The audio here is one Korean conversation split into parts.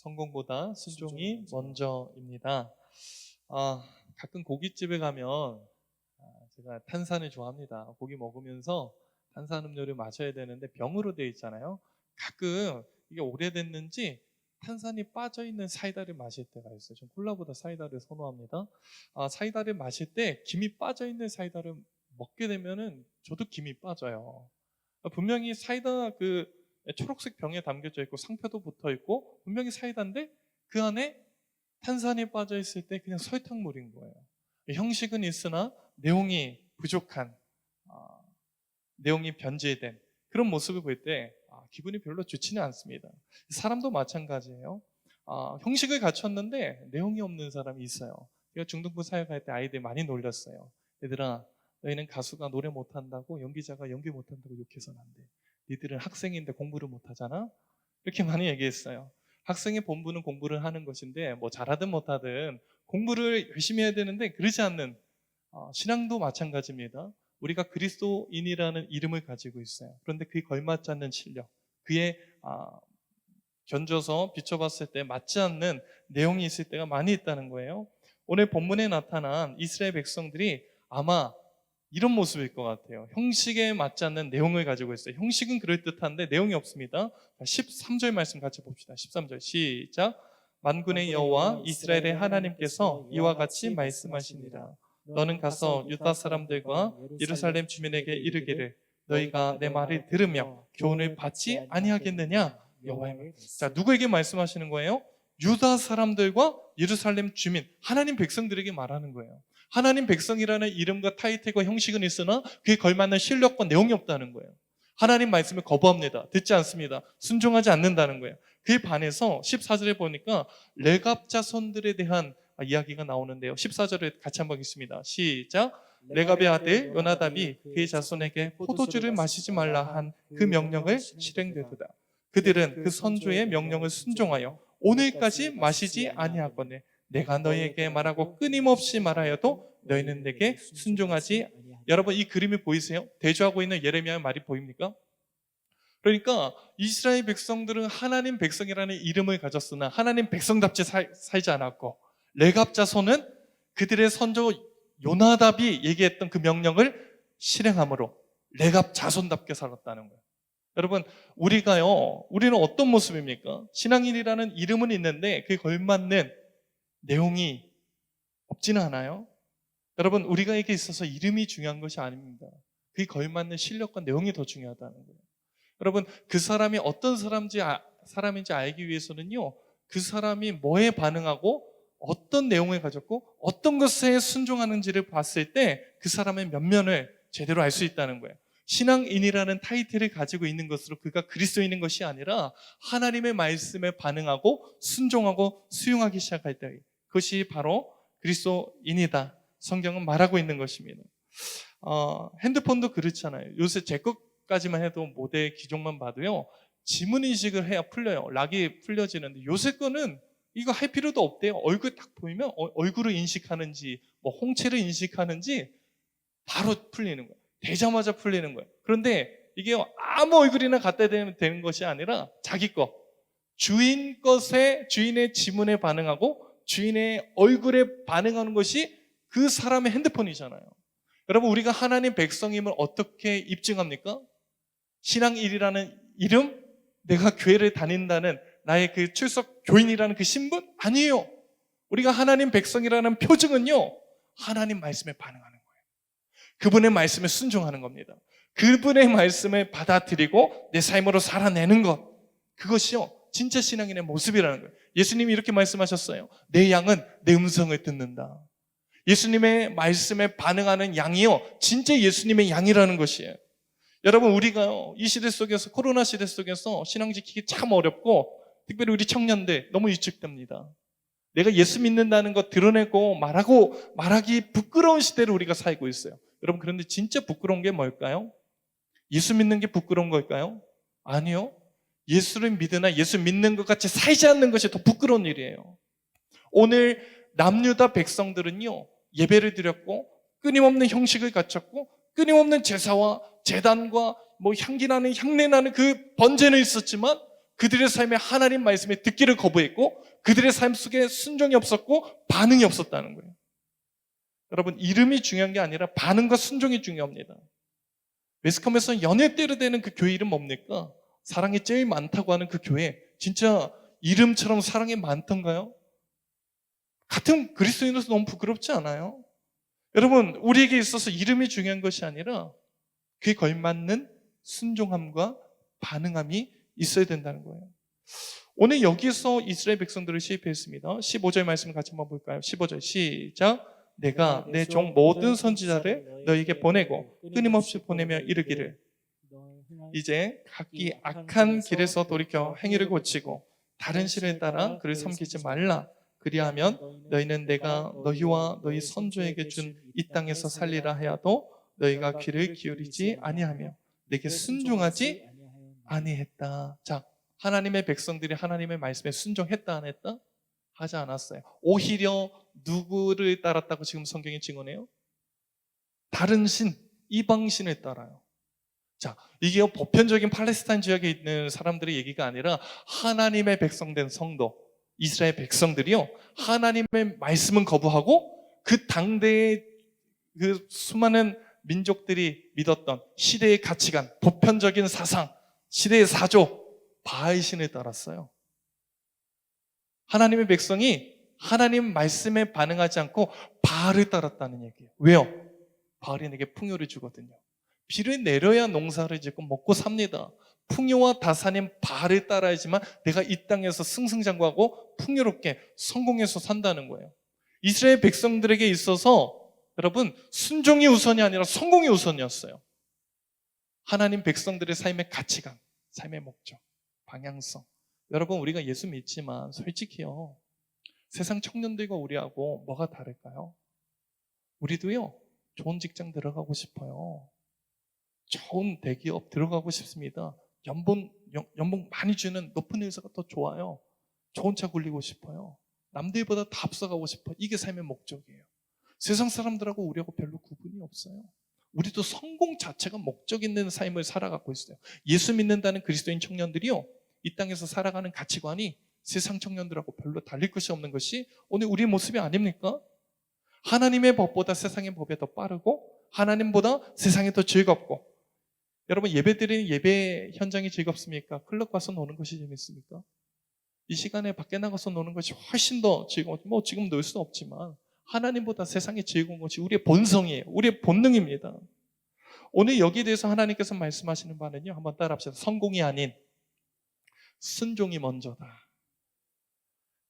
성공보다 순종이 먼저입니다. 가끔 고깃집에 가면 제가 탄산을 좋아합니다. 고기 먹으면서 탄산음료를 마셔야 되는데 병으로 되어 있잖아요. 가끔 이게 오래됐는지 탄산이 빠져있는 사이다를 마실 때가 있어요. 전 콜라보다 사이다를 선호합니다. 사이다를 마실 때 김이 빠져있는 사이다를 먹게 되면은 저도 김이 빠져요. 분명히 사이다 그 초록색 병에 담겨져 있고 상표도 붙어 있고 분명히 사이다인데 그 안에 탄산이 빠져 있을 때 그냥 설탕물인 거예요. 형식은 있으나 내용이 부족한, 내용이 변질된 그런 모습을 볼 때 기분이 별로 좋지는 않습니다. 사람도 마찬가지예요. 형식을 갖췄는데 내용이 없는 사람이 있어요. 제가 중등부 사역할 때 아이들 많이 놀렸어요. 얘들아, 너희는 가수가 노래 못한다고 연기자가 연기 못한다고 욕해서는 안 돼. 니들은 학생인데 공부를 못하잖아? 이렇게 많이 얘기했어요. 학생의 본분은 공부를 하는 것인데 뭐 잘하든 못하든 공부를 열심히 해야 되는데 그러지 않는 신앙도 마찬가지입니다. 우리가 그리스도인이라는 이름을 가지고 있어요. 그런데 그에 걸맞지 않는 실력, 그에 견줘서 비춰봤을 때 맞지 않는 내용이 있을 때가 많이 있다는 거예요. 오늘 본문에 나타난 이스라엘 백성들이 아마 이런 모습일 것 같아요. 형식에 맞지 않는 내용을 가지고 있어요. 형식은 그럴듯한데 내용이 없습니다. 13절 말씀 같이 봅시다. 13절 시작. 만군의 여호와 이스라엘의 하나님께서 이와 같이 말씀하시니라. 너는 가서 유다 사람들과 예루살렘 주민에게 이르기를 너희가 내 말을 들으며 교훈을 받지 아니하겠느냐. 여호와의 말. 자, 누구에게 말씀하시는 거예요? 유다 사람들과 예루살렘 주민, 하나님 백성들에게 말하는 거예요. 하나님 백성이라는 이름과 타이틀과 형식은 있으나 그에 걸맞는 실력과 내용이 없다는 거예요. 하나님 말씀을 거부합니다. 듣지 않습니다. 순종하지 않는다는 거예요. 그에 반해서 14절에 보니까 레갑 자손들에 대한 이야기가 나오는데요. 14절을 같이 한번 읽습니다. 시작. 레갑의 아들 요나답이 그의 자손에게 포도주를 마시지 말라 한 그 명령을 실행되도다. 그들은 그 선조의 명령을 순종하여 오늘까지 마시지 아니하거늘 내가 너희에게 말하고 끊임없이 말하여도 너희는 내게 순종하지. 여러분, 이 그림이 보이세요? 대조하고 있는 예레미야의 말이 보입니까? 그러니까 이스라엘 백성들은 하나님 백성이라는 이름을 가졌으나 하나님 백성답지 살지 않았고, 레갑 자손은 그들의 선조 요나답이 얘기했던 그 명령을 실행함으로 레갑 자손답게 살았다는 거예요. 여러분, 우리는 어떤 모습입니까? 신앙인이라는 이름은 있는데 그에 걸맞는 내용이 없지는 않아요? 여러분, 우리가에게 있어서 이름이 중요한 것이 아닙니다. 그에 걸맞는 실력과 내용이 더 중요하다는 거예요. 여러분, 그 사람이 어떤 사람인지 알기 위해서는요, 그 사람이 뭐에 반응하고 어떤 내용을 가졌고 어떤 것에 순종하는지를 봤을 때 그 사람의 면면을 제대로 알 수 있다는 거예요. 신앙인이라는 타이틀을 가지고 있는 것으로 그가 그리스도인인 것이 아니라 하나님의 말씀에 반응하고 순종하고 수용하기 시작할 때 그것이 바로 그리스도인이다. 성경은 말하고 있는 것입니다. 핸드폰도 그렇잖아요. 요새 제 것까지만 해도 모델 기종만 봐도요, 지문인식을 해야 풀려요. 락이 풀려지는데 요새 거는 이거 할 필요도 없대요. 얼굴 딱 보이면 얼굴을 인식하는지 뭐 홍채를 인식하는지 바로 풀리는 거예요. 되자마자 풀리는 거예요. 그런데 이게 아무 얼굴이나 갖다 대면 되는 것이 아니라 자기 것, 주인의 지문에 반응하고 주인의 얼굴에 반응하는 것이 그 사람의 핸드폰이잖아요. 여러분, 우리가 하나님 백성임을 어떻게 입증합니까? 신앙인이라는 이름, 내가 교회를 다닌다는 나의 그 출석 교인이라는 그 신분? 아니에요. 우리가 하나님 백성이라는 표징은요, 하나님 말씀에 반응하는 거예요. 그분의 말씀에 순종하는 겁니다. 그분의 말씀을 받아들이고 내 삶으로 살아내는 것, 그것이요 진짜 신앙인의 모습이라는 거예요. 예수님이 이렇게 말씀하셨어요. 내 양은 내 음성을 듣는다. 예수님의 말씀에 반응하는 양이요 진짜 예수님의 양이라는 것이에요. 여러분, 우리가요 이 시대 속에서, 코로나 시대 속에서 신앙 지키기 참 어렵고, 특별히 우리 청년들 너무 위축됩니다. 내가 예수 믿는다는 거 드러내고 말하기 부끄러운 시대를 우리가 살고 있어요. 여러분, 그런데 진짜 부끄러운 게 뭘까요? 예수 믿는 게 부끄러운 걸까요? 아니요. 예수를 믿으나 예수 믿는 것 같이 살지 않는 것이 더 부끄러운 일이에요. 오늘 남유다 백성들은요, 예배를 드렸고 끊임없는 형식을 갖췄고 끊임없는 제사와 제단과 향기 나는 향내 나는 그 번제는 있었지만 그들의 삶에 하나님 말씀에 듣기를 거부했고 그들의 삶 속에 순종이 없었고 반응이 없었다는 거예요. 여러분, 이름이 중요한 게 아니라 반응과 순종이 중요합니다. 매스컴에서 연애 때려 대는 그 교회 이름 뭡니까? 사랑이 제일 많다고 하는 그 교회, 진짜 이름처럼 사랑이 많던가요? 같은 그리스도인으로서 너무 부끄럽지 않아요? 여러분, 우리에게 있어서 이름이 중요한 것이 아니라 그에 걸맞는 순종함과 반응함이 있어야 된다는 거예요. 오늘 여기서 이스라엘 백성들을 시입했습니다. 15절 말씀 같이 한번 볼까요? 15절 시작. 내가 내 종 모든 선지자를 너에게 보내고 끊임없이 보내며 이르기를 이제 각기 악한 길에서 돌이켜 행위를 고치고 다른 신을 따라 그를 섬기지 말라. 그리하면 너희는 내가 너희와 너희 선조에게 준 이 땅에서 살리라 하여도 너희가 귀를 기울이지 아니하며 내게 순종하지 아니했다. 자, 하나님의 백성들이 하나님의 말씀에 순종했다 안 했다? 하지 않았어요. 오히려 누구를 따랐다고 지금 성경이 증언해요? 다른 신, 이방신을 따라요. 자, 이게 보편적인 팔레스타인 지역에 있는 사람들의 얘기가 아니라 하나님의 백성된 성도, 이스라엘 백성들이요, 하나님의 말씀은 거부하고 그 당대의 그 수많은 민족들이 믿었던 시대의 가치관, 보편적인 사상, 시대의 사조, 바알 신을 따랐어요. 하나님의 백성이 하나님 말씀에 반응하지 않고 바알을 따랐다는 얘기예요. 왜요? 바알이 내게 풍요를 주거든요. 비를 내려야 농사를 짓고 먹고 삽니다. 풍요와 다산인 바알을 따라야지만 내가 이 땅에서 승승장구하고 풍요롭게 성공해서 산다는 거예요. 이스라엘 백성들에게 있어서 여러분, 순종이 우선이 아니라 성공이 우선이었어요. 하나님 백성들의 삶의 가치관, 삶의 목적, 방향성. 여러분, 우리가 예수 믿지만 솔직히요, 세상 청년들과 우리하고 뭐가 다를까요? 우리도요, 좋은 직장 들어가고 싶어요. 좋은 대기업 들어가고 싶습니다. 연봉 많이 주는 높은 회사가 더 좋아요. 좋은 차 굴리고 싶어요. 남들보다 다 앞서가고 싶어요. 이게 삶의 목적이에요. 세상 사람들하고 우리하고 별로 구분이 없어요. 우리도 성공 자체가 목적 있는 삶을 살아가고 있어요. 예수 믿는다는 그리스도인 청년들이요, 이 땅에서 살아가는 가치관이 세상 청년들하고 별로 달릴 것이 없는 것이 오늘 우리의 모습이 아닙니까? 하나님의 법보다 세상의 법이 더 빠르고 하나님보다 세상이 더 즐겁고. 여러분, 예배드리는 예배 현장이 즐겁습니까? 클럽 가서 노는 것이 재밌습니까? 이 시간에 밖에 나가서 노는 것이 훨씬 더 즐거워. 지금 놀 수는 없지만 하나님보다 세상이 즐거운 것이 우리의 본성이에요. 우리의 본능입니다. 오늘 여기에 대해서 하나님께서 말씀하시는 바는요, 한번 따라합시다. 성공이 아닌 순종이 먼저다.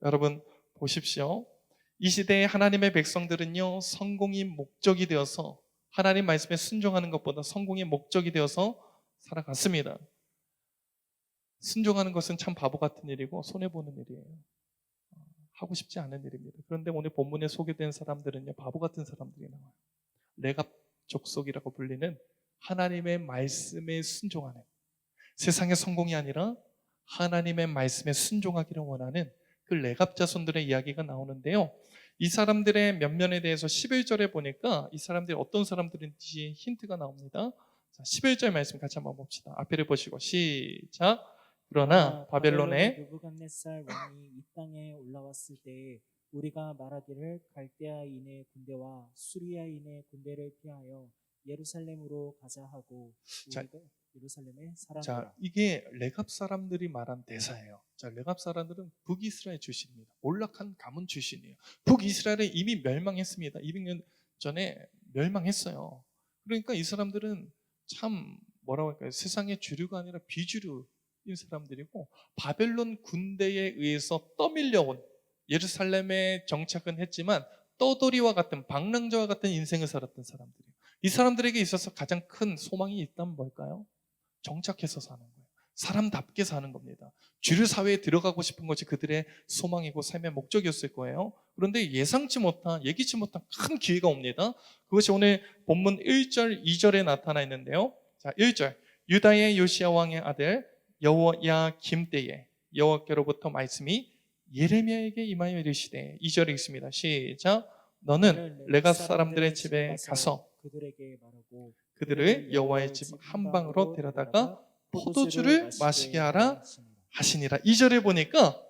여러분 보십시오. 이 시대에 하나님의 백성들은요, 성공이 목적이 되어서 하나님 말씀에 순종하는 것보다 성공이 목적이 되어서 살아갔습니다. 순종하는 것은 참 바보 같은 일이고 손해보는 일이에요. 하고 싶지 않은 일입니다. 그런데 오늘 본문에 소개된 사람들은요, 바보 같은 사람들이 나와요. 레갑 족속이라고 불리는 하나님의 말씀에 순종하는, 세상의 성공이 아니라 하나님의 말씀에 순종하기를 원하는 그 레갑 자손들의 이야기가 나오는데요, 이 사람들의 면면에 대해서 11절에 보니까 이 사람들이 어떤 사람들인지 힌트가 나옵니다. 자, 11절 말씀 같이 한번 봅시다. 앞에를 보시고 시작. 그러나 바벨론의 느부갓네살 왕이 이 땅에 올라왔을 때 우리가 말하기를 갈대아인의 군대와 수리아인의 군대를 피하여 예루살렘으로 가자 하고 우리가 예루살렘에 살아라. 자, 이게 레갑 사람들이 말한 대사예요. 자, 레갑 사람들은 북이스라엘 출신입니다. 몰락한 가문 출신이에요. 북이스라엘은 이미 멸망했습니다. 200년 전에 멸망했어요. 그러니까 이 사람들은 참 뭐라고 할까요? 세상의 주류가 아니라 비주류인 사람들이고, 바벨론 군대에 의해서 떠밀려온, 예루살렘에 정착은 했지만 떠돌이와 같은, 방랑자와 같은 인생을 살았던 사람들이에요. 이 사람들에게 있어서 가장 큰 소망이 있다면 뭘까요? 정착해서 사는 거예요. 사람답게 사는 겁니다. 주류 사회에 들어가고 싶은 것이 그들의 소망이고 삶의 목적이었을 거예요. 그런데 예상치 못한, 예기치 못한 큰 기회가 옵니다. 그것이 오늘 본문 1절, 2절에 나타나 있는데요. 자, 1절. 유다의 요시야 왕의 아들 여호야김 때에 여호와께로부터 말씀이 예레미야에게 임하여 이르시되, 2절에 있습니다. 시작. 너는 레갑 사람들의 집에 가서 그들에게 말하고 그들을 여호와의 집 한방으로 데려다가 포도주를 마시게 하라 하시니라. 2절에 보니까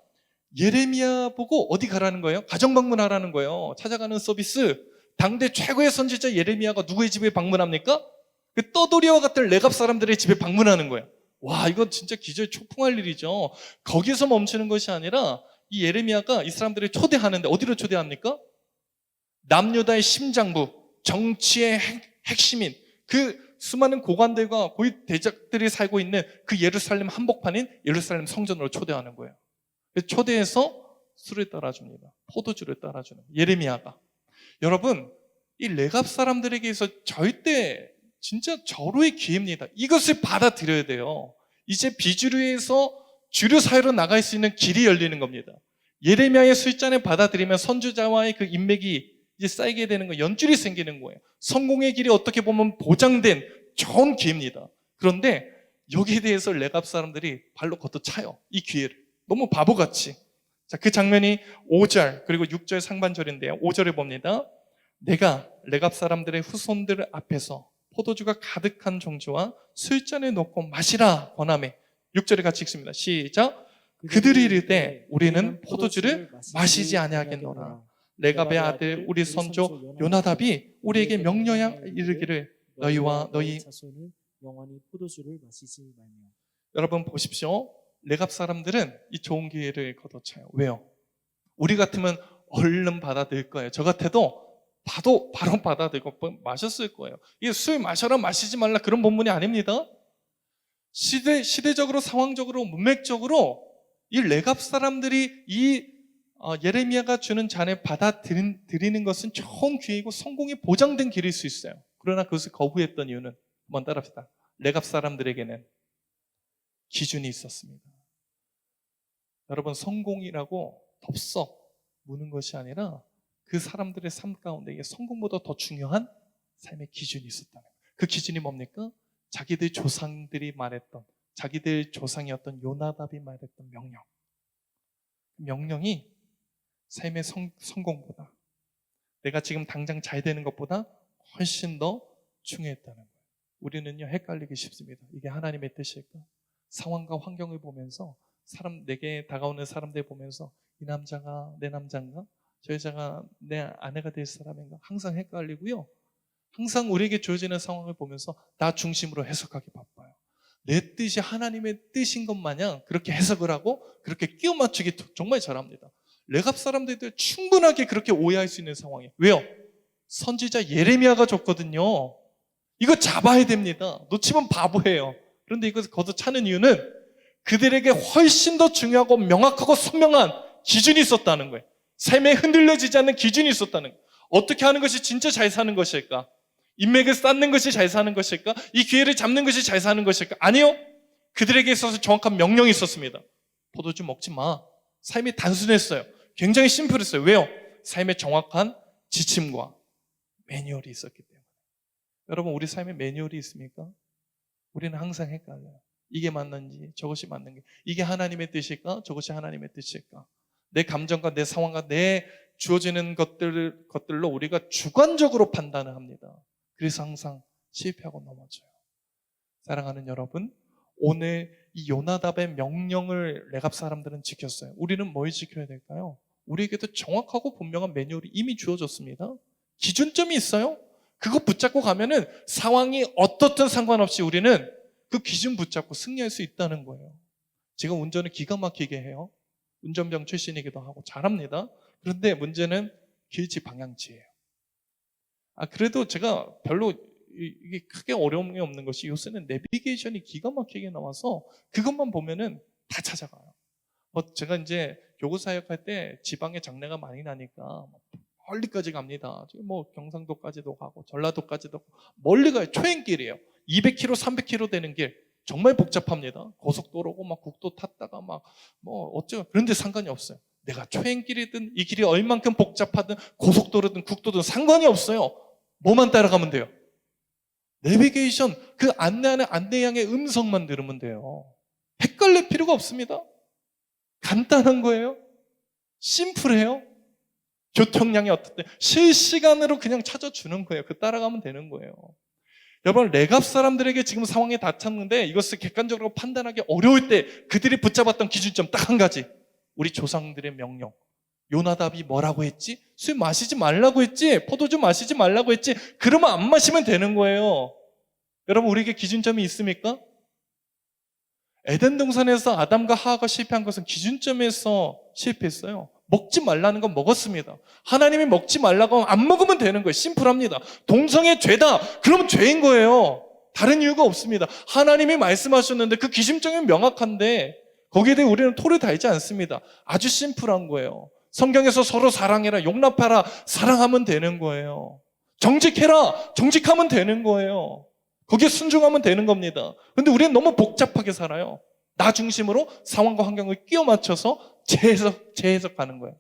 예레미야 보고 어디 가라는 거예요? 가정 방문하라는 거예요. 찾아가는 서비스. 당대 최고의 선지자 예레미야가 누구의 집에 방문합니까? 그 떠돌이와 같은 레갑 사람들의 집에 방문하는 거예요. 와, 이건 진짜 기절초풍할 일이죠. 거기서 멈추는 것이 아니라 이 예레미야가 이 사람들을 초대하는데 어디로 초대합니까? 남유다의 심장부, 정치의 핵심인 그 수많은 고관들과 고위 대작들이 살고 있는 그 예루살렘 한복판인 예루살렘 성전으로 초대하는 거예요. 초대해서 술을 따라줍니다. 포도주를 따라주는 예레미야가. 여러분, 이 레갑 사람들에게 있어 절대 진짜 절호의 기회입니다. 이것을 받아들여야 돼요. 이제 비주류에서 주류 사회로 나갈 수 있는 길이 열리는 겁니다. 예레미야의 술잔을 받아들이면 선지자와의 그 인맥이 이제 쌓이게 되는 거, 연줄이 생기는 거예요. 성공의 길이 어떻게 보면 보장된 좋은 기회입니다. 그런데 여기에 대해서 레갑 사람들이 발로 걷어차요. 이 기회를. 너무 바보같이. 자, 그 장면이 5절 그리고 6절 상반절인데요. 5절에 봅니다. 내가 레갑 사람들의 후손들 앞에서 포도주가 가득한 종주와 술잔에 넣고 마시라 권하매. 6절에 같이 읽습니다. 시작. 그들이 이르되 우리는 포도주를 마시지 아니하겠노라. 레갑의 아들 우리 선조 요나답이 우리에게 명령하여 이르기를 너희와 너희 자손은 영원히 포도주를 마시지 말며. 여러분 보십시오. 레갑 사람들은 이 좋은 기회를 걷어차요. 왜요? 우리 같으면 얼른 받아들일 거예요. 저 같아도 바로 받아들고 마셨을 거예요. 이게 술 마셔라 마시지 말라 그런 본문이 아닙니다. 시대적으로 상황적으로 문맥적으로 이 레갑 사람들이 이 예레미야가 주는 잔을 받아들이는 것은 좋은 기회이고 성공이 보장된 길일 수 있어요. 그러나 그것을 거부했던 이유는 한번 따라합시다. 레갑 사람들에게는 기준이 있었습니다. 여러분, 성공이라고 덥석 무는 것이 아니라 그 사람들의 삶 가운데 이게 성공보다 더 중요한 삶의 기준이 있었다는 거예요. 그 기준이 뭡니까? 자기들 조상들이 말했던, 자기들 조상이었던 요나답이 말했던 명령. 명령이 삶의 성공보다, 내가 지금 당장 잘 되는 것보다 훨씬 더 중요했다는 거예요. 우리는요, 헷갈리기 쉽습니다. 이게 하나님의 뜻일까? 상황과 환경을 보면서 내게 다가오는 사람들 보면서 이 남자가 내 남자인가? 저 여자가 내 아내가 될 사람인가? 항상 헷갈리고요. 항상 우리에게 주어지는 상황을 보면서 나 중심으로 해석하기 바빠요. 내 뜻이 하나님의 뜻인 것 마냥 그렇게 해석을 하고 그렇게 끼워 맞추기 정말 잘합니다. 레갑 사람들도 충분하게 그렇게 오해할 수 있는 상황이에요. 왜요? 선지자 예레미야가 줬거든요. 이거 잡아야 됩니다. 놓치면 바보예요. 그런데 이것을 걷어차는 이유는 그들에게 훨씬 더 중요하고 명확하고 선명한 기준이 있었다는 거예요. 삶에 흔들려지지 않는 기준이 있었다는 거예요. 어떻게 하는 것이 진짜 잘 사는 것일까? 인맥을 쌓는 것이 잘 사는 것일까? 이 기회를 잡는 것이 잘 사는 것일까? 아니요. 그들에게 있어서 정확한 명령이 있었습니다. 포도주 먹지 마. 삶이 단순했어요. 굉장히 심플했어요. 왜요? 삶의 정확한 지침과 매뉴얼이 있었기 때문에. 여러분, 우리 삶에 매뉴얼이 있습니까? 우리는 항상 헷갈려요. 이게 맞는지 저것이 맞는 게 이게 하나님의 뜻일까? 저것이 하나님의 뜻일까? 내 감정과 내 상황과 내 주어지는 것들로 우리가 주관적으로 판단을 합니다. 그래서 항상 실패하고 넘어져요. 사랑하는 여러분, 오늘 이 요나답의 명령을 레갑 사람들은 지켰어요. 우리는 뭘 지켜야 될까요? 우리에게도 정확하고 분명한 매뉴얼이 이미 주어졌습니다. 기준점이 있어요. 그거 붙잡고 가면은 상황이 어떻든 상관없이 우리는 그 기준 붙잡고 승리할 수 있다는 거예요. 제가 운전을 기가 막히게 해요. 운전병 출신이기도 하고 잘합니다. 그런데 문제는 길지 방향지예요. 그래도 제가 별로 이게 크게 어려움이 없는 것이 요새는 내비게이션이 기가 막히게 나와서 그것만 보면은 다 찾아가요. 제가 이제 교구 사역할 때 지방에 장례가 많이 나니까 멀리까지 갑니다. 경상도까지도 가고 전라도까지도 가고 멀리 가요. 초행길이에요. 200km, 300km 되는 길 정말 복잡합니다. 고속도로고 국도 탔다가 그런데 상관이 없어요. 내가 초행길이든 이 길이 얼만큼 복잡하든 고속도로든 국도든 상관이 없어요. 뭐만 따라가면 돼요. 내비게이션 그 안내하는 안내양의 음성만 들으면 돼요. 헷갈릴 필요가 없습니다. 간단한 거예요. 심플해요. 교통량이 어떻대 실시간으로 그냥 찾아주는 거예요. 따라가면 되는 거예요. 여러분, 레갑 사람들에게 지금 상황이 닥쳤는데 이것을 객관적으로 판단하기 어려울 때 그들이 붙잡았던 기준점 딱 한 가지. 우리 조상들의 명령. 요나답이 뭐라고 했지? 술 마시지 말라고 했지? 포도주 마시지 말라고 했지? 그러면 안 마시면 되는 거예요. 여러분, 우리에게 기준점이 있습니까? 에덴 동산에서 아담과 하와가 실패한 것은 기준점에서 실패했어요. 먹지 말라는 건 먹었습니다. 하나님이 먹지 말라고 하면 안 먹으면 되는 거예요. 심플합니다. 동성애 죄다. 그러면 죄인 거예요. 다른 이유가 없습니다. 하나님이 말씀하셨는데 그 기준점이 명확한데 거기에 대해 우리는 토를 달지 않습니다. 아주 심플한 거예요. 성경에서 서로 사랑해라, 용납하라, 사랑하면 되는 거예요. 정직해라, 정직하면 되는 거예요. 거기에 순종하면 되는 겁니다. 그런데 우리는 너무 복잡하게 살아요. 나 중심으로 상황과 환경을 끼워 맞춰서 재해석하는 거예요.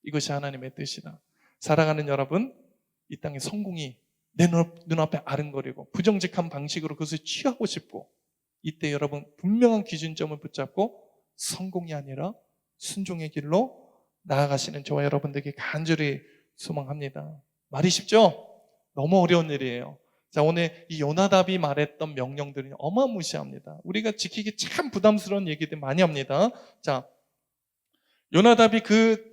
이것이 하나님의 뜻이다. 살아가는 여러분, 이 땅의 성공이 내 눈앞에 아른거리고 부정직한 방식으로 그것을 취하고 싶고, 이때 여러분 분명한 기준점을 붙잡고 성공이 아니라 순종의 길로 나아가시는 저와 여러분들에게 간절히 소망합니다. 말이 쉽죠? 너무 어려운 일이에요. 자, 오늘 이 요나답이 말했던 명령들이 어마무시합니다. 우리가 지키기 참 부담스러운 얘기들 많이 합니다. 자, 요나답이 그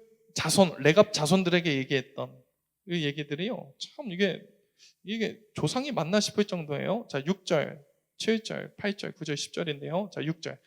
레갑 자손들에게 얘기했던 그 얘기들이요, 참 이게 조상이 맞나 싶을 정도예요. 자, 6절, 7절, 8절, 9절, 10절인데요. 자, 6절.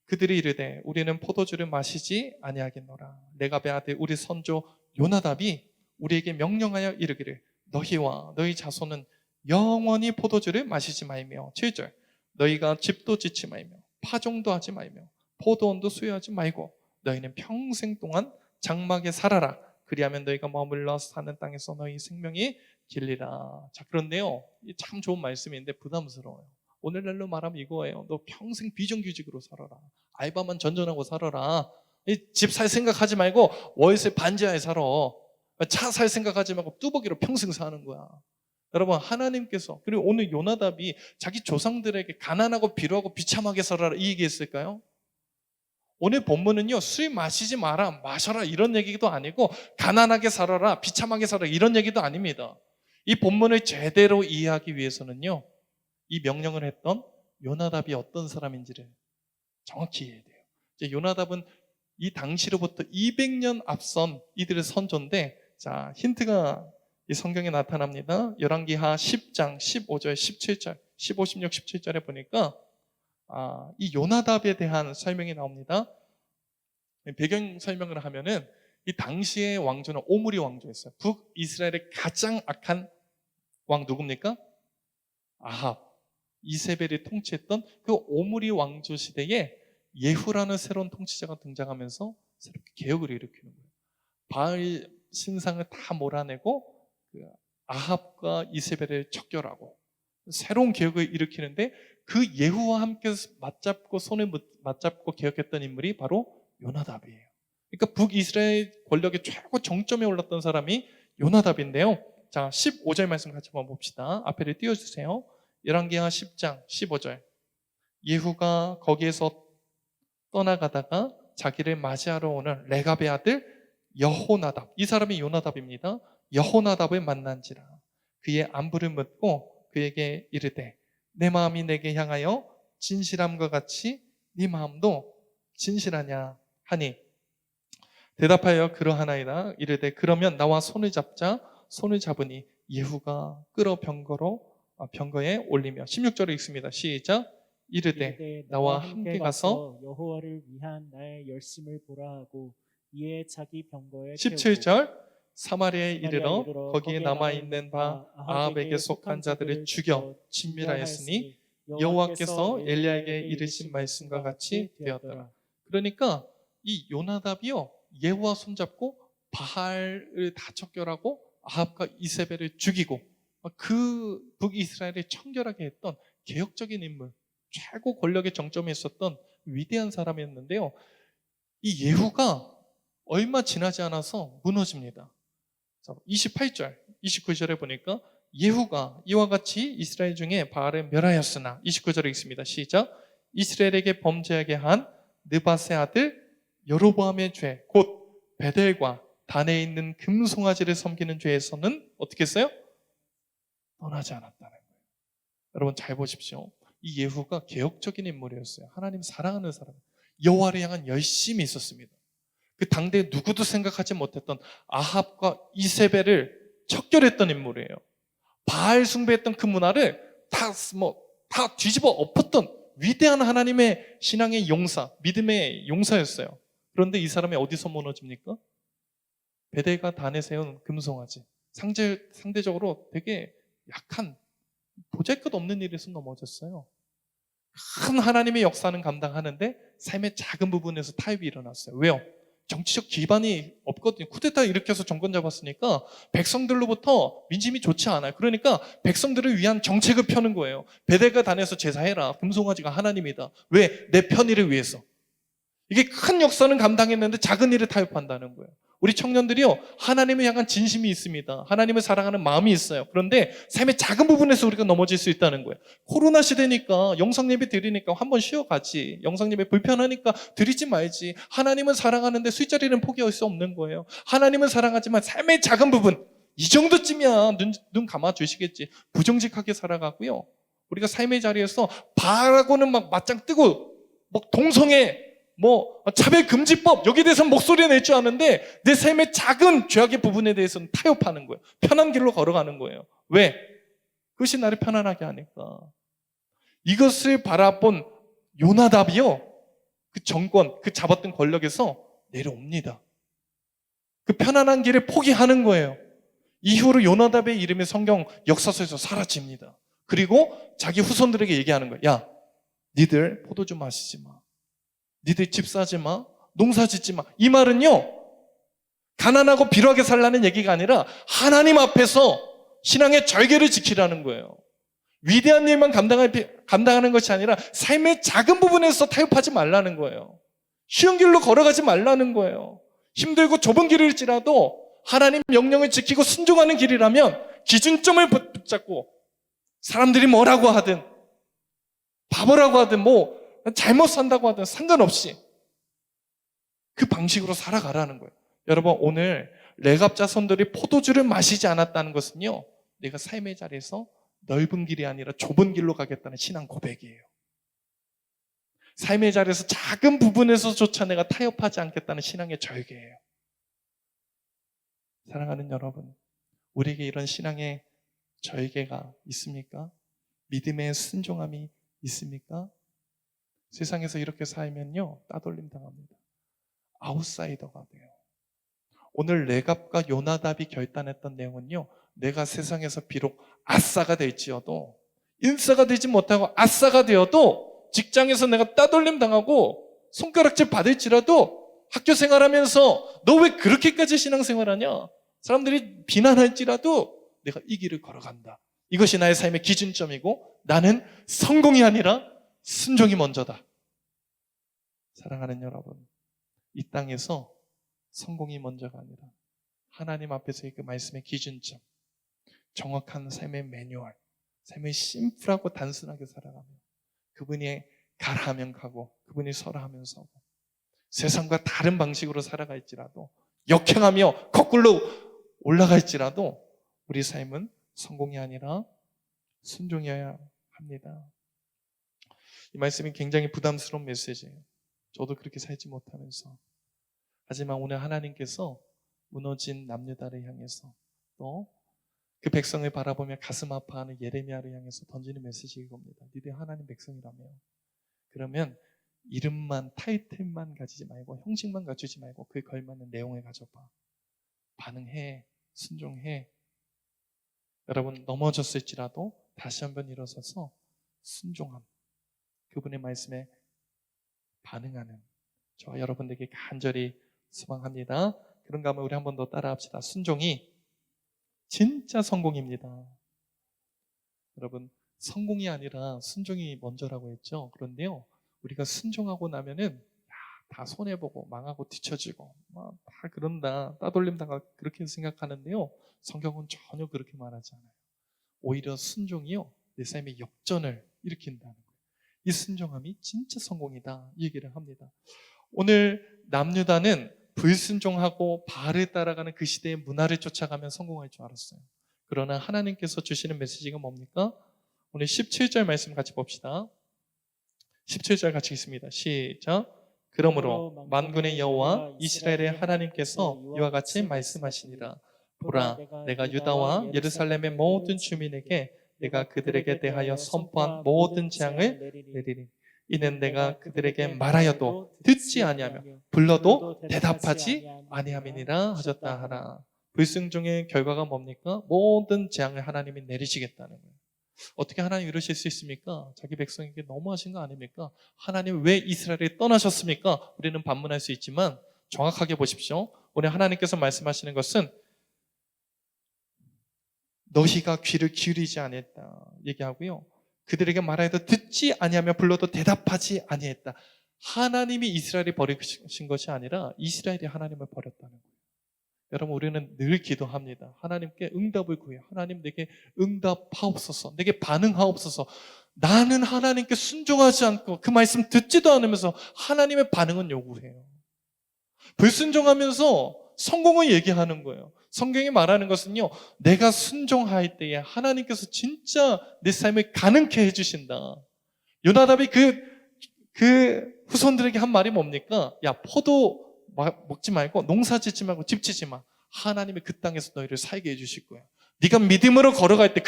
그들이 이르되 우리는 포도주를 마시지 아니하겠노라. 레갑의 아들 우리 선조 요나답이 우리에게 명령하여 이르기를 너희와 너희 자손은 영원히 포도주를 마시지 말며. 7절. 너희가 집도 짓지 말며 파종도 하지 말며 포도원도 수여하지 말고 너희는 평생 동안 장막에 살아라. 그리하면 너희가 머물러 사는 땅에서 너희 생명이 길리라. 자, 그런데요, 참 좋은 말씀인데 부담스러워요. 오늘날로 말하면 이거예요. 너 평생 비정규직으로 살아라. 알바만 전전하고 살아라. 집 살 생각하지 말고 월세 반지하에 살아. 차 살 생각하지 말고 뚜벅이로 평생 사는 거야. 여러분, 하나님께서, 그리고 오늘 요나답이 자기 조상들에게 가난하고 비루하고 비참하게 살아라 이 얘기했을까요? 오늘 본문은요, 술 마시지 마라, 마셔라 이런 얘기도 아니고 가난하게 살아라, 비참하게 살아라 이런 얘기도 아닙니다. 이 본문을 제대로 이해하기 위해서는요, 이 명령을 했던 요나답이 어떤 사람인지를 정확히 이해해야 돼요. 이제 요나답은 이 당시로부터 200년 앞선 이들의 선조인데, 자, 힌트가 이 성경에 나타납니다. 열왕기하 10장 15절 17절 15, 16, 17절에 보니까 이 요나답에 대한 설명이 나옵니다. 배경 설명을 하면은 이 당시의 왕조는 오므리 왕조였어요. 북이스라엘의 가장 악한 왕 누굽니까? 아합, 이세벨이 통치했던 그 오므리 왕조 시대에 예후라는 새로운 통치자가 등장하면서 새롭게 개혁을 일으키는 거예요. 바알 신상을 다 몰아내고 그 아합과 이세벨을 척결하고 새로운 개혁을 일으키는데, 그 예후와 함께 맞잡고 손을 맞잡고 개혁했던 인물이 바로 요나답이에요. 그러니까 북이스라엘 권력의 최고 정점에 올랐던 사람이 요나답인데요. 자, 15절 말씀 같이 한번 봅시다. 앞에를 띄워주세요. 열왕기하 10장 15절. 예후가 거기에서 떠나가다가 자기를 맞이하러 오는 레갑의 아들 여호나답, 이 사람이 요나답입니다. 여호나답을 만난지라. 그의 안부를 묻고 그에게 이르되 내 마음이 내게 향하여 진실함과 같이 네 마음도 진실하냐 하니 대답하여 그러하나이다. 이르되 그러면 나와 손을 잡자. 손을 잡으니 예후가 끌어 병거에 올리며. 16절에 읽습니다. 시작. 이르되 나와 함께 가서 여호와를 위한 나의 열심을 보라 하고 이에 자기 병거에 17절. 사마리아에 이르러 거기에 남아있는 바 아합에게 속한 자들을 죽여 진멸하였으니 여호와께서 엘리야에게 이르신 말씀과 같이 되었더라. 그러니까 이 요나답이요, 예후와 손잡고 바알을 다 척결하고 아합과 이세벨을 죽이고 그 북이스라엘을 청결하게 했던 개혁적인 인물, 최고 권력의 정점에 있었던 위대한 사람이었는데요, 이 예후가 얼마 지나지 않아서 무너집니다. 28절, 29절에 보니까 예후가 이와 같이 이스라엘 중에 바알을 멸하였으나, 29절에 있습니다. 시작. 이스라엘에게 범죄하게 한 느밧의 아들 여로보암의 죄, 곧 베델과 단에 있는 금송아지를 섬기는 죄에서는 어떻게 했어요? 떠나지 않았다는 거예요. 여러분 잘 보십시오. 이 예후가 개혁적인 인물이었어요. 하나님 사랑하는 사람, 여호와를 향한 열심이 있었습니다. 그 당대에 누구도 생각하지 못했던 아합과 이세벨을 척결했던 인물이에요. 바알 숭배했던 그 문화를 다 뒤집어 엎었던 위대한 하나님의 신앙의 용사, 믿음의 용사였어요. 그런데 이 사람이 어디서 무너집니까? 베델과 단에 세운 금송아지. 상대적으로 되게 약한, 보잘것없는 일에서 넘어졌어요. 큰 하나님의 역사는 감당하는데 삶의 작은 부분에서 타협이 일어났어요. 왜요? 정치적 기반이 없거든요. 쿠데타 일으켜서 정권 잡았으니까 백성들로부터 민심이 좋지 않아요. 그러니까 백성들을 위한 정책을 펴는 거예요. 베델과 단에서 제사해라. 금송아지가 하나님이다. 왜? 내 편의를 위해서. 이게 큰 역사는 감당했는데 작은 일에 타협한다는 거예요. 우리 청년들이요, 하나님을 향한 진심이 있습니다. 하나님을 사랑하는 마음이 있어요. 그런데 삶의 작은 부분에서 우리가 넘어질 수 있다는 거예요. 코로나 시대니까 영상예배 드리니까 한번 쉬어가지. 영상예배 불편하니까 드리지 말지. 하나님은 사랑하는데 술자리는 포기할 수 없는 거예요. 하나님은 사랑하지만 삶의 작은 부분, 이 정도쯤이야 눈 감아주시겠지. 부정직하게 살아가고요. 우리가 삶의 자리에서 바라고는 막 맞짱 뜨고 막 동성애 차별금지법 여기에 대해서는 목소리 낼 줄 아는데 내 삶의 작은 죄악의 부분에 대해서는 타협하는 거예요. 편한 길로 걸어가는 거예요. 왜? 그것이 나를 편안하게 하니까. 이것을 바라본 요나답이요, 그 정권, 그 잡았던 권력에서 내려옵니다. 그 편안한 길을 포기하는 거예요. 이후로 요나답의 이름이 성경 역사서에서 사라집니다. 그리고 자기 후손들에게 얘기하는 거예요. 야, 니들 포도주 마시지 마. 니들 집 사지 마. 농사 짓지 마. 이 말은요, 가난하고 비루하게 살라는 얘기가 아니라 하나님 앞에서 신앙의 절개를 지키라는 거예요. 위대한 일만 감당하는 것이 아니라 삶의 작은 부분에서 타협하지 말라는 거예요. 쉬운 길로 걸어가지 말라는 거예요. 힘들고 좁은 길일지라도 하나님 명령을 지키고 순종하는 길이라면 기준점을 붙잡고 사람들이 뭐라고 하든 바보라고 하든 잘못 산다고 하든 상관없이 그 방식으로 살아가라는 거예요. 여러분, 오늘 레갑 자손들이 포도주를 마시지 않았다는 것은요, 내가 삶의 자리에서 넓은 길이 아니라 좁은 길로 가겠다는 신앙 고백이에요. 삶의 자리에서 작은 부분에서조차 내가 타협하지 않겠다는 신앙의 절개예요. 사랑하는 여러분, 우리에게 이런 신앙의 절개가 있습니까? 믿음의 순종함이 있습니까? 세상에서 이렇게 살면요, 따돌림 당합니다. 아웃사이더가 돼요. 오늘 레갑과 요나답이 결단했던 내용은요, 내가 세상에서 비록 아싸가 될지어도, 인싸가 되지 못하고 아싸가 되어도, 직장에서 내가 따돌림 당하고 손가락질 받을지라도, 학교 생활하면서 너 왜 그렇게까지 신앙생활하냐? 사람들이 비난할지라도 내가 이 길을 걸어간다. 이것이 나의 삶의 기준점이고 나는 성공이 아니라 순종이 먼저다. 사랑하는 여러분, 이 땅에서 성공이 먼저가 아니라 하나님 앞에서의 그 말씀의 기준점, 정확한 삶의 매뉴얼, 삶을 심플하고 단순하게 살아가며 그분이 가라 하면 가고 그분이 서라 하면 서고 세상과 다른 방식으로 살아갈지라도 역행하며 거꾸로 올라갈지라도 우리 삶은 성공이 아니라 순종이어야 합니다. 이 말씀이 굉장히 부담스러운 메시지예요. 저도 그렇게 살지 못하면서. 하지만 오늘 하나님께서 무너진 남유다를 향해서 또 그 백성을 바라보며 가슴 아파하는 예레미야를 향해서 던지는 메시지일 겁니다. 니들 하나님 백성이라며. 그러면 이름만, 타이틀만 가지지 말고 형식만 갖추지 말고 그에 걸맞는 내용을 가져봐. 반응해. 순종해. 여러분, 넘어졌을지라도 다시 한번 일어서서 순종함, 그분의 말씀에 반응하는 저와 여러분들에게 간절히 소망합니다. 그런가 하면 우리 한 번 더 따라합시다. 순종이 진짜 성공입니다. 여러분, 성공이 아니라 순종이 먼저라고 했죠. 그런데요, 우리가 순종하고 나면은 다 손해보고 망하고 뒤처지고 다 그런다, 따돌림 당하고 그렇게 생각하는데요, 성경은 전혀 그렇게 말하지 않아요. 오히려 순종이요, 내 삶의 역전을 일으킨다는 거예요. 이 순종함이 진짜 성공이다, 이 얘기를 합니다. 오늘 남유다는 불순종하고 바알을 따라가는 그 시대의 문화를 쫓아가면 성공할 줄 알았어요. 그러나 하나님께서 주시는 메시지가 뭡니까? 오늘 17절 말씀 같이 봅시다. 17절 같이 읽습니다. 시작. 그러므로 만군의 여호와 이스라엘의 하나님께서 이와 같이 말씀하시니라. 보라, 내가 유다와 예루살렘의 모든 주민에게 내가 그들에게 대하여 선포한 모든 재앙을 내리리. 이는 내가 그들에게 말하여도 듣지 아니하며 불러도 대답하지 아니함이니라 하셨다 하라. 불순종의 결과가 뭡니까? 모든 재앙을 하나님이 내리시겠다는 거예요. 어떻게 하나님 이러실 수 있습니까? 자기 백성에게 너무하신 거 아닙니까? 하나님 왜 이스라엘을 떠나셨습니까? 우리는 반문할 수 있지만 정확하게 보십시오. 오늘 하나님께서 말씀하시는 것은 너희가 귀를 기울이지 아니했다 얘기하고요. 그들에게 말하여도 듣지 아니하며 불러도 대답하지 아니했다. 하나님이 이스라엘을 버리신 것이 아니라 이스라엘이 하나님을 버렸다는 거예요. 여러분, 우리는 늘 기도합니다. 하나님께 응답을 구해요. 하나님 내게 응답하옵소서. 내게 반응하옵소서. 나는 하나님께 순종하지 않고 그 말씀 듣지도 않으면서 하나님의 반응은 요구해요. 불순종하면서 성공을 얘기하는 거예요. 성경이 말하는 것은요, 내가 순종할 때에 하나님께서 진짜 내 삶을 가능케 해주신다. 요나답이 그 후손들에게 한 말이 뭡니까? 야, 포도 먹지 말고 농사 짓지 말고 집 짓지 마. 하나님이 그 땅에서 너희를 살게 해주실 거야. 네가 믿음으로 걸어갈 때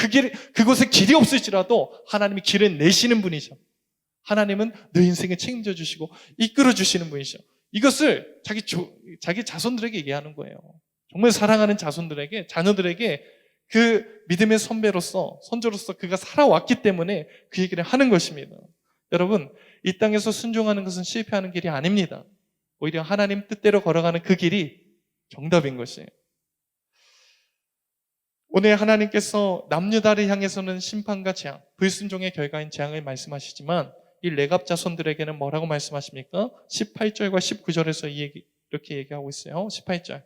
그곳에 길이 없을지라도 하나님이 길을 내시는 분이셔. 하나님은 너 인생을 책임져 주시고 이끌어 주시는 분이셔. 이것을 자기 자손들에게 얘기하는 거예요. 정말 사랑하는 자손들에게, 자녀들에게 그 믿음의 선조로서 그가 살아왔기 때문에 그 얘기를 하는 것입니다. 여러분, 이 땅에서 순종하는 것은 실패하는 길이 아닙니다. 오히려 하나님 뜻대로 걸어가는 그 길이 정답인 것이에요. 오늘 하나님께서 남유다를 향해서는 심판과 재앙, 불순종의 결과인 재앙을 말씀하시지만 이 레갑 자손들에게는 뭐라고 말씀하십니까? 18절과 19절에서 이렇게 얘기하고 있어요. 18절.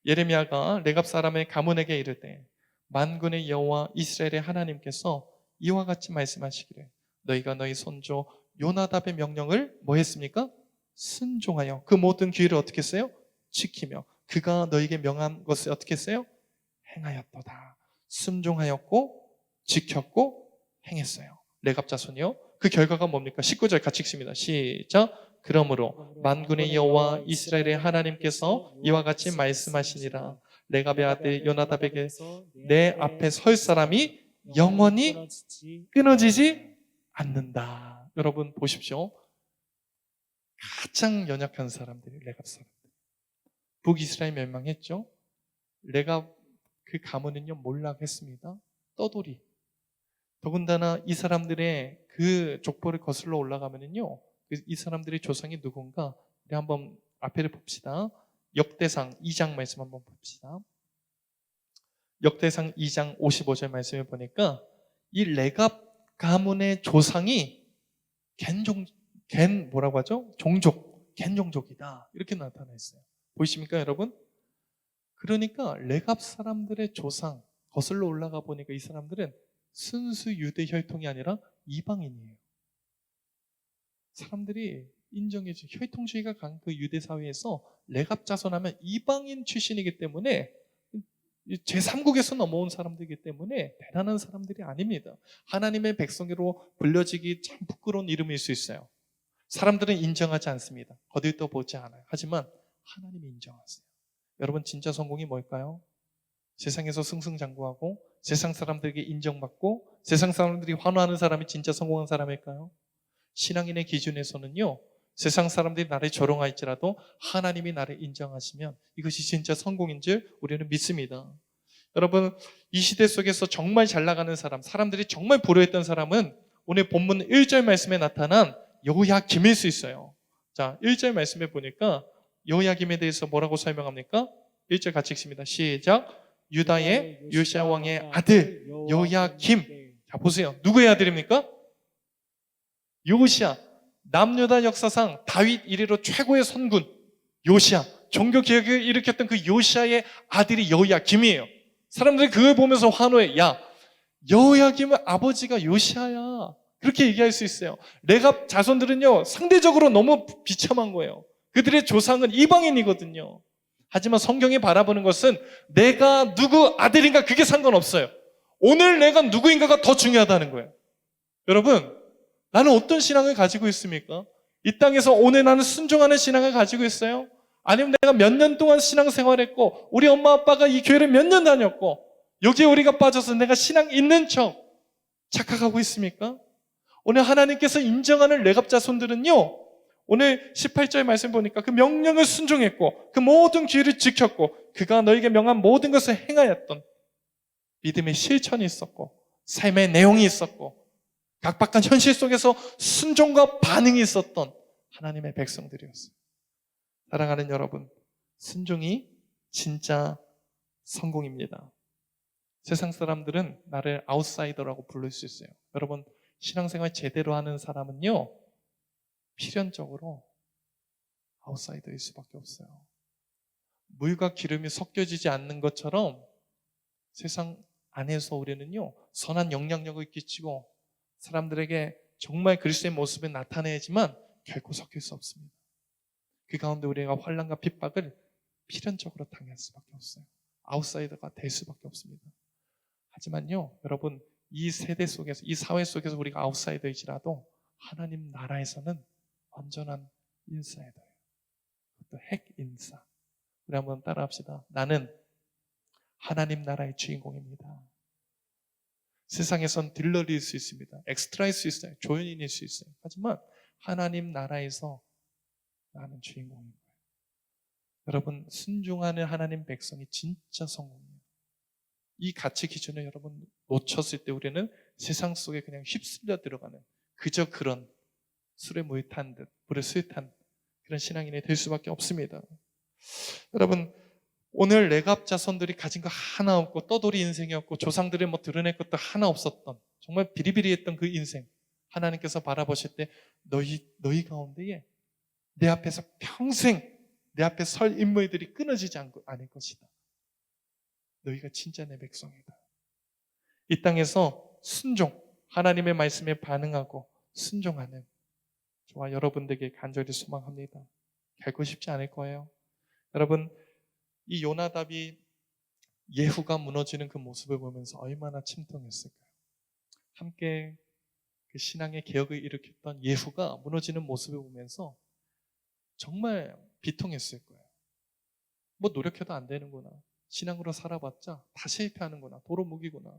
예레미야가 레갑 사람의 가문에게 이르되 만군의 여호와 이스라엘의 하나님께서 이와 같이 말씀하시기를 너희가 너희 손조 요나답의 명령을 뭐 했습니까? 순종하여 그 모든 기회를 어떻게 했어요? 지키며 그가 너희에게 명한 것을 어떻게 했어요? 행하였도다. 순종하였고 지켰고 행했어요. 레갑 자손이요. 그 결과가 뭡니까? 19절 같이 읽습니다. 시작. 그러므로 만군의 여호와 이스라엘의 하나님께서 이와 같이 말씀하시니라. 레갑의 아들 요나답에게 내 앞에 설 사람이 영원히 끊어지지 않는다. 여러분 보십시오. 가장 연약한 사람들이 레갑 사람들. 북이스라엘 멸망했죠. 레갑 그 가문은요 몰락했습니다. 떠돌이. 더군다나 이 사람들의 그 족보를 거슬러 올라가면은요, 이 사람들의 조상이 누군가? 우리 한번 앞에를 봅시다. 역대상 2장 말씀 한번 봅시다. 역대상 2장 55절 말씀을 보니까 이 레갑 가문의 조상이 겐 뭐라고 하죠? 겐 종족이다. 이렇게 나타나 있어요. 보이십니까, 여러분? 그러니까 레갑 사람들의 조상 거슬러 올라가 보니까 이 사람들은 순수 유대 혈통이 아니라 이방인이에요. 사람들이 인정해주죠. 혈통주의가 강한 그 유대 사회에서 레갑 자손하면 이방인 출신이기 때문에 제3국에서 넘어온 사람들이기 때문에 대단한 사람들이 아닙니다. 하나님의 백성으로 불려지기 참 부끄러운 이름일 수 있어요. 사람들은 인정하지 않습니다. 거들떠보지 않아요. 하지만 하나님이 인정하세요. 여러분, 진짜 성공이 뭘까요? 세상에서 승승장구하고 세상 사람들에게 인정받고 세상 사람들이 환호하는 사람이 진짜 성공한 사람일까요? 신앙인의 기준에서는요, 세상 사람들이 나를 조롱할지라도 하나님이 나를 인정하시면 이것이 진짜 성공인 줄 우리는 믿습니다. 여러분, 이 시대 속에서 정말 잘 나가는 사람, 사람들이 정말 부러워했던 사람은 오늘 본문 1절 말씀에 나타난 여호야김일 수 있어요. 자, 1절 말씀에 보니까 여호야김에 대해서 뭐라고 설명합니까? 1절 같이 읽습니다. 시작. 유다의 요시야 왕의 아들 여호야김. 자, 보세요. 누구의 아들입니까? 요시야. 남유다 역사상 다윗 이래로 최고의 선군 요시야. 종교 개혁을 일으켰던 그 요시야의 아들이 여호야김이에요. 사람들이 그걸 보면서 환호해. 야, 여호야김은 아버지가 요시야야. 그렇게 얘기할 수 있어요. 레갑 자손들은요, 상대적으로 너무 비참한 거예요. 그들의 조상은 이방인이거든요. 하지만 성경이 바라보는 것은 내가 누구 아들인가 그게 상관없어요. 오늘 내가 누구인가가 더 중요하다는 거예요. 여러분, 나는 어떤 신앙을 가지고 있습니까? 이 땅에서 오늘 나는 순종하는 신앙을 가지고 있어요? 아니면 내가 몇 년 동안 신앙생활했고 우리 엄마 아빠가 이 교회를 몇 년 다녔고 여기에 우리가 빠져서 내가 신앙 있는 척 착각하고 있습니까? 오늘 하나님께서 인정하는 레갑자손들은요, 오늘 18절 말씀 보니까 그 명령을 순종했고 그 모든 기회를 지켰고 그가 너에게 명한 모든 것을 행하였던 믿음의 실천이 있었고 삶의 내용이 있었고 각박한 현실 속에서 순종과 반응이 있었던 하나님의 백성들이었어요. 사랑하는 여러분, 순종이 진짜 성공입니다. 세상 사람들은 나를 아웃사이더라고 부를 수 있어요. 여러분, 신앙생활 제대로 하는 사람은요, 필연적으로 아웃사이더일 수밖에 없어요. 물과 기름이 섞여지지 않는 것처럼 세상 안에서 우리는요, 선한 영향력을 끼치고 사람들에게 정말 그리스도의 모습을 나타내지만 결코 섞일 수 없습니다. 그 가운데 우리가 환난과 핍박을 필연적으로 당할 수밖에 없어요. 아웃사이더가 될 수밖에 없습니다. 하지만요, 여러분, 이 세대 속에서, 이 사회 속에서 우리가 아웃사이더이지라도 하나님 나라에서는 완전한 인사이더예요. 그것도 핵 인사. 우리 한번 따라합시다. 나는 하나님 나라의 주인공입니다. 세상에선 딜러리일 수 있습니다. 엑스트라일 수 있어요. 조연인일 수 있어요. 하지만 하나님 나라에서 나는 주인공인 거예요. 여러분, 순종하는 하나님 백성이 진짜 성공이에요. 이 가치 기준을 여러분 놓쳤을 때 우리는 세상 속에 그냥 휩쓸려 들어가는 그저 그런 술에 물 탄 듯, 물에 술 탄 그런 신앙인이 될 수밖에 없습니다. 여러분, 오늘 레갑 자손들이 가진 거 하나 없고 떠돌이 인생이었고 조상들이 뭐 드러낼 것도 하나 없었던 정말 비리비리했던 그 인생, 하나님께서 바라보실 때 너희 가운데에 내 앞에서 평생 내 앞에 설 인물들이 끊어지지 않을 것이다. 너희가 진짜 내 백성이다. 이 땅에서 순종, 하나님의 말씀에 반응하고 순종하는 저와 여러분들에게 간절히 소망합니다. 결코 쉽지 않을 거예요. 여러분, 이 요나답이 예후가 무너지는 그 모습을 보면서 얼마나 침통했을까요? 함께 그 신앙의 개혁을 일으켰던 예후가 무너지는 모습을 보면서 정말 비통했을 거예요. 뭐 노력해도 안 되는구나. 신앙으로 살아봤자 다 실패하는구나. 도루묵이구나.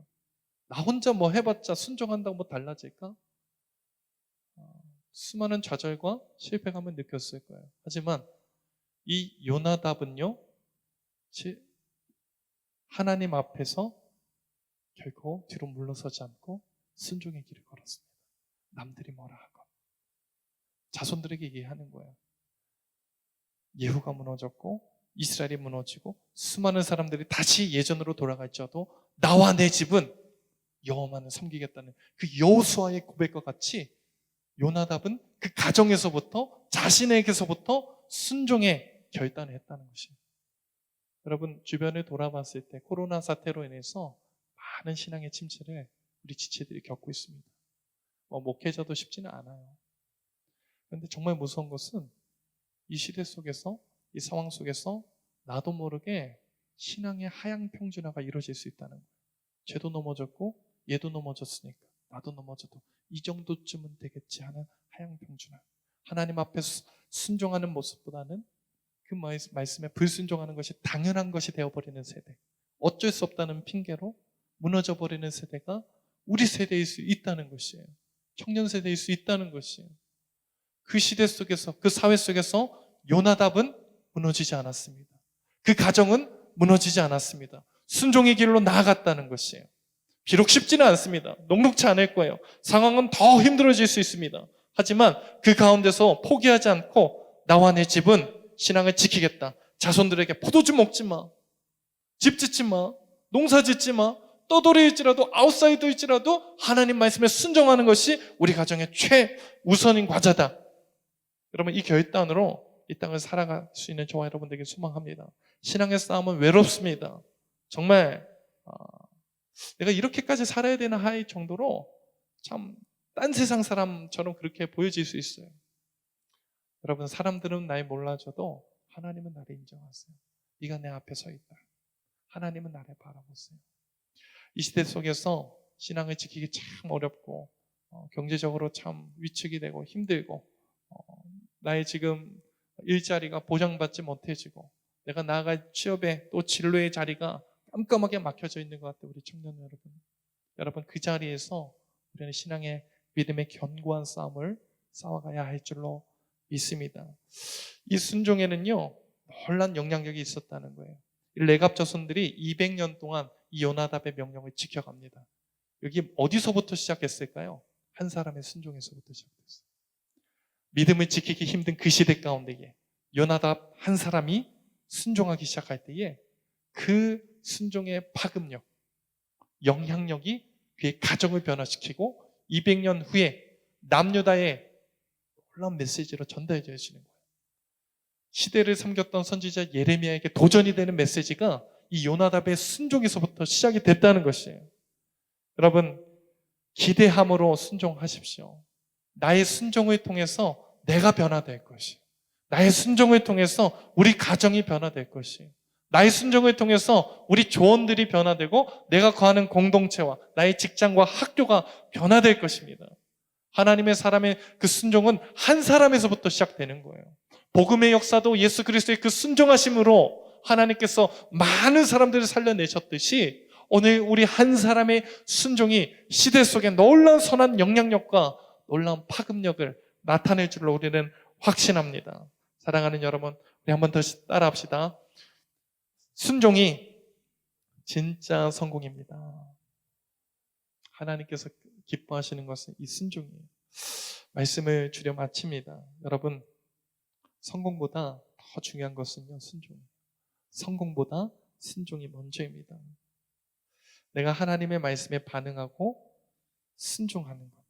나 혼자 뭐 해봤자 순종한다고 뭐 달라질까? 수많은 좌절과 실패감을 느꼈을 거예요. 하지만 이 요나답은요, 하나님 앞에서 결코 뒤로 물러서지 않고 순종의 길을 걸었습니다. 남들이 뭐라 하건 자손들에게 얘기하는 거예요. 예후가 무너졌고 이스라엘이 무너지고 수많은 사람들이 다시 예전으로 돌아갈지라도 나와 내 집은 여호와만을 섬기겠다는 그 여호수아의 고백과 같이 요나답은 그 가정에서부터 자신에게서부터 순종의 결단을 했다는 것이에요. 여러분, 주변을 돌아봤을 때 코로나 사태로 인해서 많은 신앙의 침체를 우리 지체들이 겪고 있습니다. 목회자도 쉽지는 않아요. 그런데 정말 무서운 것은 이 시대 속에서, 이 상황 속에서 나도 모르게 신앙의 하향평준화가 이루어질 수 있다는 거예요. 쟤도 넘어졌고 얘도 넘어졌으니까 나도 넘어져도 이 정도쯤은 되겠지 하는 하향평준화. 하나님 앞에 순종하는 모습보다는 그 말씀에 불순종하는 것이 당연한 것이 되어버리는 세대, 어쩔 수 없다는 핑계로 무너져버리는 세대가 우리 세대일 수 있다는 것이에요. 청년 세대일 수 있다는 것이에요. 그 시대 속에서, 그 사회 속에서 요나답은 무너지지 않았습니다. 그 가정은 무너지지 않았습니다. 순종의 길로 나아갔다는 것이에요. 비록 쉽지는 않습니다. 녹록지 않을 거예요. 상황은 더 힘들어질 수 있습니다. 하지만 그 가운데서 포기하지 않고 나와 내 집은 신앙을 지키겠다. 자손들에게 포도주 먹지 마. 집 짓지 마. 농사 짓지 마. 떠돌이일지라도 아웃사이더일지라도 하나님 말씀에 순종하는 것이 우리 가정의 최우선인 과제다. 여러분, 이 결단으로 이 땅을 살아갈 수 있는 저와 여러분들에게 소망합니다. 신앙의 싸움은 외롭습니다. 정말 내가 이렇게까지 살아야 되나 할 정도로 참 딴 세상 사람처럼 그렇게 보여질 수 있어요. 여러분, 사람들은 날 몰라줘도 하나님은 나를 인정하세요. 네가 내 앞에 서 있다. 하나님은 나를 바라보세요. 이 시대 속에서 신앙을 지키기 참 어렵고 경제적으로 참 위축이 되고 힘들고 나의 지금 일자리가 보장받지 못해지고 내가 나아갈 취업에 또 진로의 자리가 깜깜하게 막혀져 있는 것 같아요. 우리 청년 여러분. 여러분 그 자리에서 우리는 신앙의 믿음의 견고한 싸움을 싸워가야 할 줄로 믿습니다. 이 순종에는요 놀란 영향력이 있었다는 거예요. 레갑 자손들이 200년 동안 이 요나답의 명령을 지켜갑니다. 여기 어디서부터 시작했을까요? 한 사람의 순종에서부터 시작됐어요. 믿음을 지키기 힘든 그 시대 가운데에 요나답 한 사람이 순종하기 시작할 때에 그 순종의 파급력, 영향력이 그의 가정을 변화시키고 200년 후에 남유다의 놀라운 메시지로 전달되어지는 거예요. 시대를 섬겼던 선지자 예레미야에게 도전이 되는 메시지가 이 요나답의 순종에서부터 시작이 됐다는 것이에요. 여러분 기대함으로 순종하십시오. 나의 순종을 통해서 내가 변화될 것이에요. 나의 순종을 통해서 우리 가정이 변화될 것이에요. 나의 순종을 통해서 우리 조원들이 변화되고 내가 거하는 공동체와 나의 직장과 학교가 변화될 것입니다. 하나님의 사람의 그 순종은 한 사람에서부터 시작되는 거예요. 복음의 역사도 예수 그리스도의 그 순종하심으로 하나님께서 많은 사람들을 살려내셨듯이 오늘 우리 한 사람의 순종이 시대 속에 놀라운 선한 영향력과 놀라운 파급력을 나타낼 줄로 우리는 확신합니다. 사랑하는 여러분, 우리 한 번 더 따라합시다. 순종이 진짜 성공입니다. 하나님께서 기뻐하시는 것은 이 순종이에요. 말씀을 줄여 마칩니다. 여러분, 성공보다 더 중요한 것은요, 순종이에요. 성공보다 순종이 먼저입니다. 내가 하나님의 말씀에 반응하고 순종하는 것.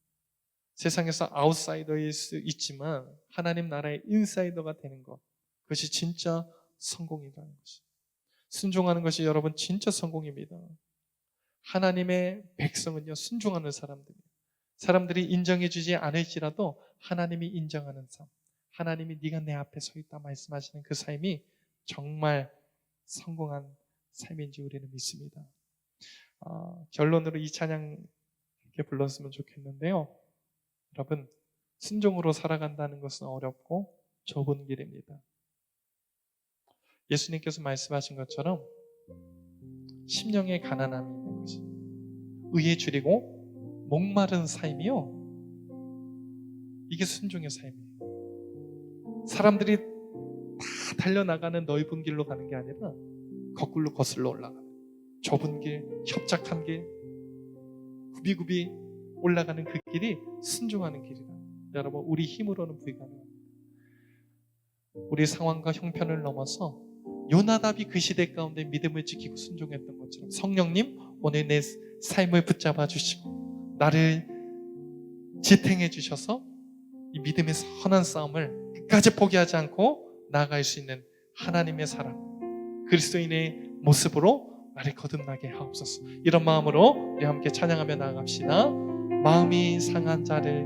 세상에서 아웃사이더일 수 있지만 하나님 나라의 인사이더가 되는 것. 그것이 진짜 성공이라는 것이. 순종하는 것이 여러분 진짜 성공입니다. 하나님의 백성은요 순종하는 사람들이에요. 사람들이 인정해주지 않을지라도 하나님이 인정하는 삶, 하나님이 네가 내 앞에 서 있다 말씀하시는 그 삶이 정말 성공한 삶인지 우리는 믿습니다. 결론으로 이 찬양 이렇게 불렀으면 좋겠는데요. 여러분 순종으로 살아간다는 것은 어렵고 좁은 길입니다. 예수님께서 말씀하신 것처럼 심령의 가난함이 있는 것이 의에 줄이고 목마른 삶이요 이게 순종의 삶이에요. 사람들이 다 달려나가는 넓은 길로 가는 게 아니라 거꾸로 거슬러 올라가는 좁은 길, 협착한 길, 굽이굽이 올라가는 그 길이 순종하는 길이다. 여러분 우리 힘으로는 불가능합니다. 우리 상황과 형편을 넘어서 요나답이 그 시대 가운데 믿음을 지키고 순종했던 것처럼 성령님 오늘 내 삶을 붙잡아 주시고 나를 지탱해 주셔서 이 믿음의 선한 싸움을 끝까지 포기하지 않고 나아갈 수 있는 하나님의 사람 그리스도인의 모습으로 나를 거듭나게 하옵소서. 이런 마음으로 우리 함께 찬양하며 나아갑시다. 마음이 상한 자를